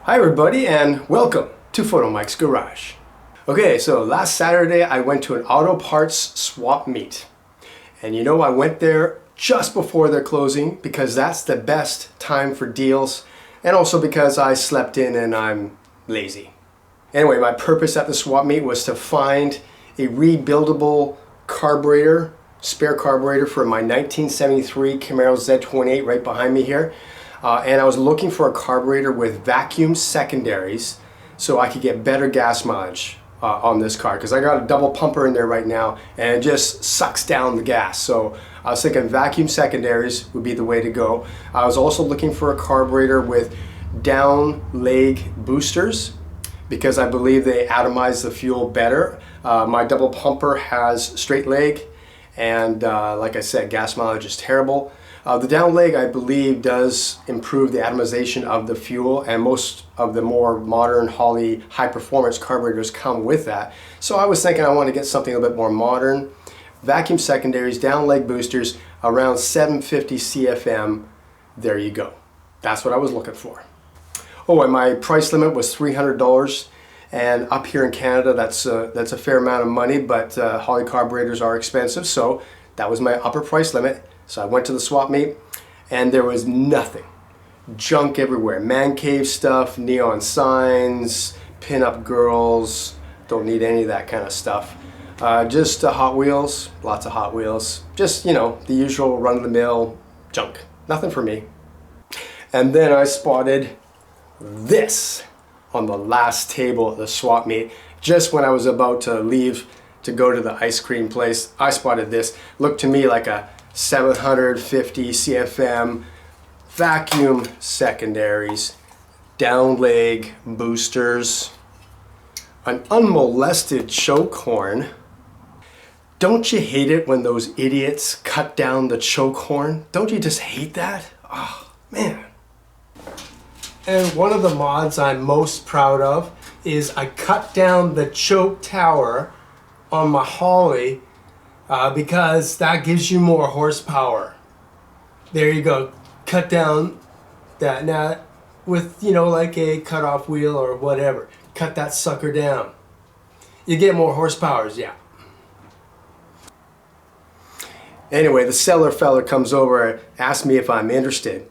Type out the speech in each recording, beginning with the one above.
Hi everybody and welcome to Photomikes Garage. Okay, so last Saturday I went to an auto parts swap meet. And you know, I went there just before their closing because that's the best time for deals, and also because I slept in and I'm lazy. Anyway, my purpose at the swap meet was to find a rebuildable carburetor, spare carburetor for my 1973 Camaro Z28 right behind me here. And I was looking for a carburetor with vacuum secondaries so I could get better gas mileage on this car, because I got a double pumper in there right now and it just sucks down the gas. So I was thinking vacuum secondaries would be the way to go. I was also looking for a carburetor with down leg boosters because I believe they atomize the fuel better. My double pumper has straight leg, and like I said, gas mileage is terrible. The down leg, I believe, does improve the atomization of the fuel, and most of the more modern Holley high-performance carburetors come with that. So I was thinking I want to get something a bit more modern. Vacuum secondaries, down leg boosters, around 750 CFM. There you go. That's what I was looking for. Oh, and my price limit was $300. And up here in Canada, that's a fair amount of money, but Holley carburetors are expensive, so that was my upper price limit. So I went to the swap meet and there was nothing. Junk everywhere. Man cave stuff, neon signs, pin-up girls. Don't need any of that kind of stuff. Just Hot Wheels, lots of Hot Wheels. Just, you know, the usual run-of-the-mill junk. Nothing for me. And then I spotted this on the last table at the swap meet. Just when I was about to leave to go to the ice cream place, I spotted this. Looked to me like a 750 CFM vacuum secondaries, down leg boosters, an unmolested choke horn. Don't you hate it when those idiots cut down the choke horn? Don't you just hate that? Oh, man. And one of the mods I'm most proud of is I cut down the choke tower on my Holley because that gives you more horsepower. There you go. Cut down that. Now with, you know, like a cutoff wheel or whatever, cut that sucker down. You get more horsepower, yeah. Anyway, the seller fella comes over and asks me if I'm interested.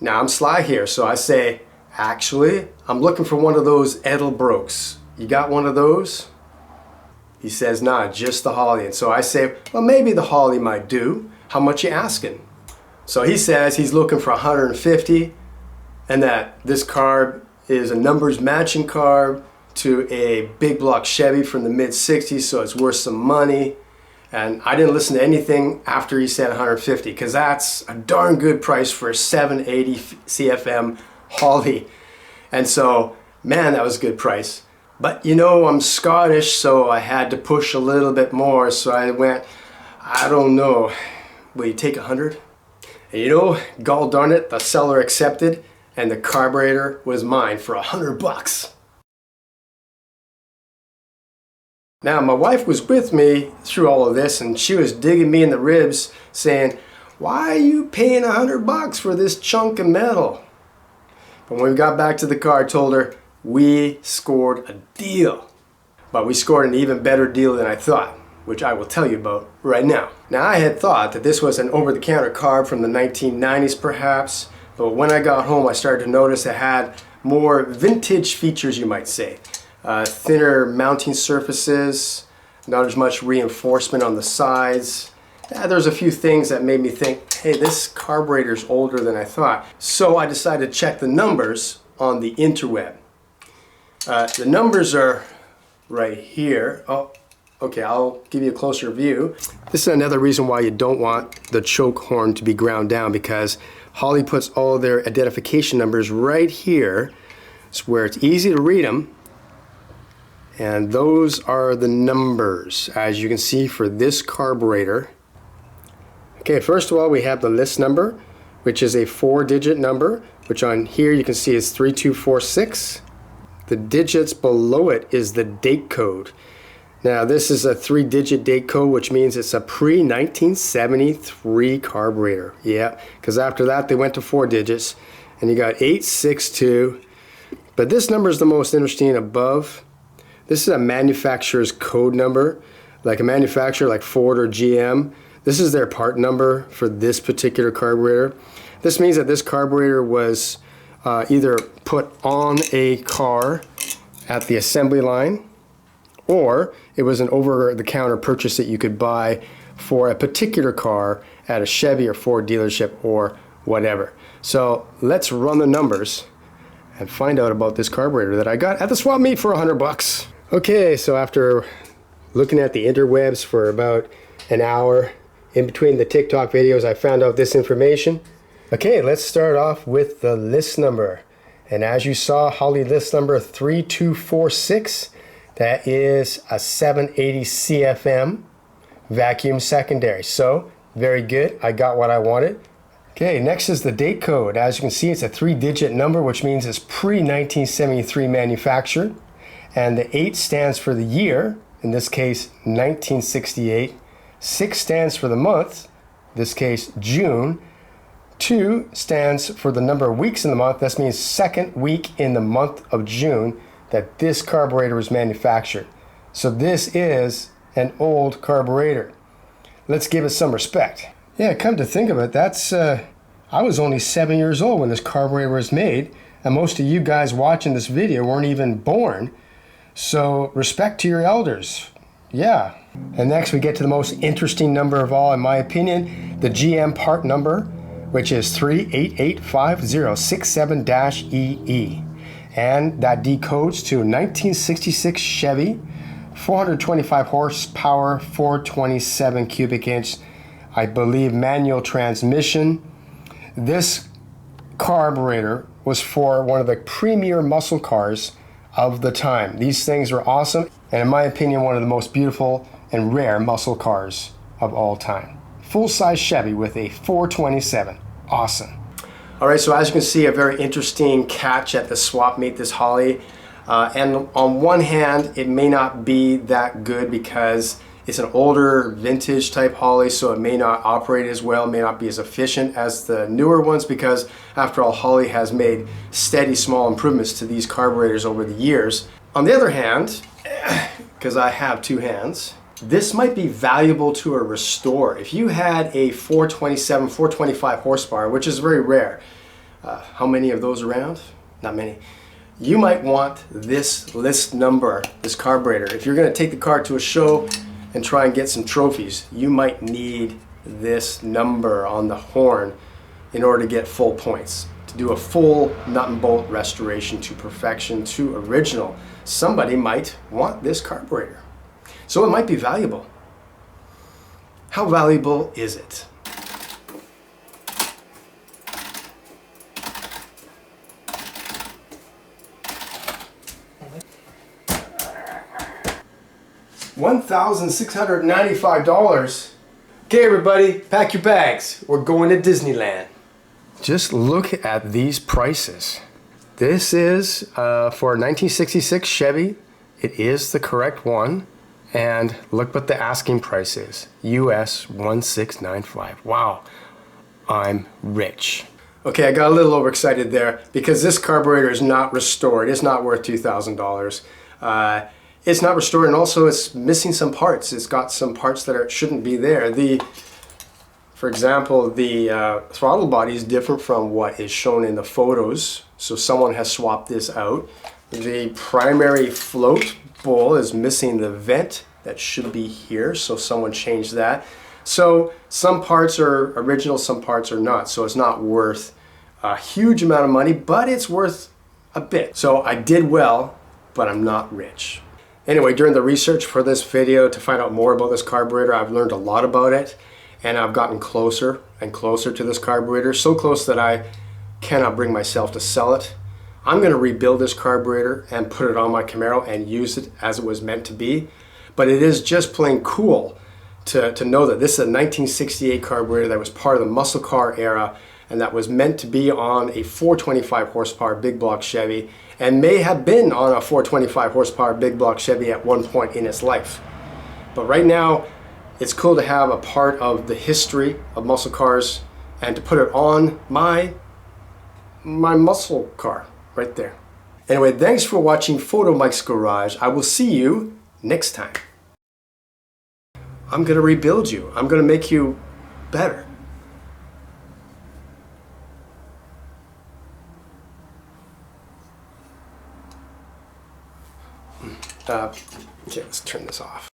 Now I'm sly here, so I say, actually, I'm looking for one of those Edelbrooks. You got one of those? He says, nah, just the Holley. And so I say, well, maybe the Holley might do. How much you asking? So he says he's looking for 150, and that this carb is a numbers matching carb to a big block Chevy from the mid 60s, so it's worth some money. And I didn't listen to anything after he said 150, because that's a darn good price for a 780 CFM Holley. And so, man, that was a good price. But you know, I'm Scottish, so I had to push a little bit more. So I went, I don't know, will you take 100? And you know, gall darn it, the seller accepted, and the carburetor was mine for $100. Now, my wife was with me through all of this, and she was digging me in the ribs, saying, why are you paying $100 for this chunk of metal? But when we got back to the car, I told her, we scored a deal. But we scored an even better deal than I thought, which I will tell you about right now. Now, I had thought that this was an over-the-counter carb from the 1990s perhaps, but when I got home I started to notice it had more vintage features, you might say. Thinner mounting surfaces, not as much reinforcement on the sides. There's a few things that made me think, hey, this carburetor's older than I thought. So I decided to check the numbers on the interweb. The numbers are right here. Oh, okay, I'll give you a closer view. This is another reason why you don't want the choke horn to be ground down, because Holley puts all their identification numbers right here. It's where it's easy to read them. And those are the numbers, as you can see, for this carburetor. Okay, first of all, we have the list number, which is a 4-digit number, which on here you can see is 3246. The digits below it is the date code. Now, this is a 3-digit date code, which means it's a pre-1973 carburetor. Yeah, because after that they went to 4 digits. and you got 862. But this number is the most interesting above. This is a manufacturer's code number, like a manufacturer like Ford or GM. This is their part number for this particular carburetor. This means that this carburetor was either put on a car at the assembly line, or it was an over-the-counter purchase that you could buy for a particular car at a Chevy or Ford dealership or whatever. So let's run the numbers and find out about this carburetor that I got at the swap meet for $100. Okay, so after looking at the interwebs for about an hour in between the TikTok videos, I found out this information. Okay, let's start off with the list number. And as you saw, Holley list number 3246, that is a 780 CFM vacuum secondary. So, very good, I got what I wanted. Okay, next is the date code. As you can see, it's a 3-digit number, which means it's pre-1973 manufactured. And the 8 stands for the year, in this case 1968. 6 stands for the month, in this case June. 2 stands for the number of weeks in the month. That means second week in the month of June that this carburetor was manufactured. So this is an old carburetor. Let's give it some respect. Yeah, come to think of it, that's I was only 7 years old when this carburetor was made, and most of you guys watching this video weren't even born. So respect to your elders. Yeah. And next we get to the most interesting number of all, in my opinion, the GM part number, which is 3885067-EE. And that decodes to 1966 Chevy, 425 horsepower, 427 cubic inch, I believe manual transmission. This carburetor was for one of the premier muscle cars of the time. These things were awesome, and in my opinion, one of the most beautiful and rare muscle cars of all time. Full-size Chevy with a 427. Awesome. All right, so as you can see, a very interesting catch at the swap meet, this Holley. And on one hand, it may not be that good because it's an older vintage type Holley, so it may not operate as well, may not be as efficient as the newer ones, because after all, Holley has made steady small improvements to these carburetors over the years. On the other hand, because I have 2 hands, this might be valuable to a restore. If you had a 427, 425 horsepower, which is very rare, how many of those around? Not many. You might want this list number, this carburetor. If you're going to take the car to a show and try and get some trophies, you might need this number on the horn in order to get full points, to do a full nut and bolt restoration to perfection, to original. Somebody might want this carburetor, so it might be valuable. How valuable is it? $1,695. Okay, everybody, pack your bags. We're going to Disneyland. Just look at these prices. This is for a 1966 Chevy. It is the correct one. And look what the asking price is. US 1695. Wow, I'm rich. Okay, I got a little overexcited there because this carburetor is not restored. It's not worth $2,000. It's not restored, and also it's missing some parts. It's got some parts that shouldn't be there. For example, the throttle body is different from what is shown in the photos, so someone has swapped this out. The primary float bowl is missing the vent that should be here, so someone changed that. So some parts are original, some parts are not, so it's not worth a huge amount of money, but it's worth a bit. So I did well, but I'm not rich. Anyway, during the research for this video to find out more about this carburetor, I've learned a lot about it, and I've gotten closer and closer to this carburetor, so close that I cannot bring myself to sell it. I'm going to rebuild this carburetor and put it on my Camaro and use it as it was meant to be, but it is just plain cool to know that this is a 1968 carburetor that was part of the muscle car era and that was meant to be on a 425 horsepower big block Chevy, and may have been on a 425 horsepower big block Chevy at one point in its life. But right now, it's cool to have a part of the history of muscle cars and to put it on my my muscle car right there. Anyway, thanks for watching Photomikes Garage. I will see you next time. I'm gonna rebuild you. I'm gonna make you better. Okay, let's turn this off.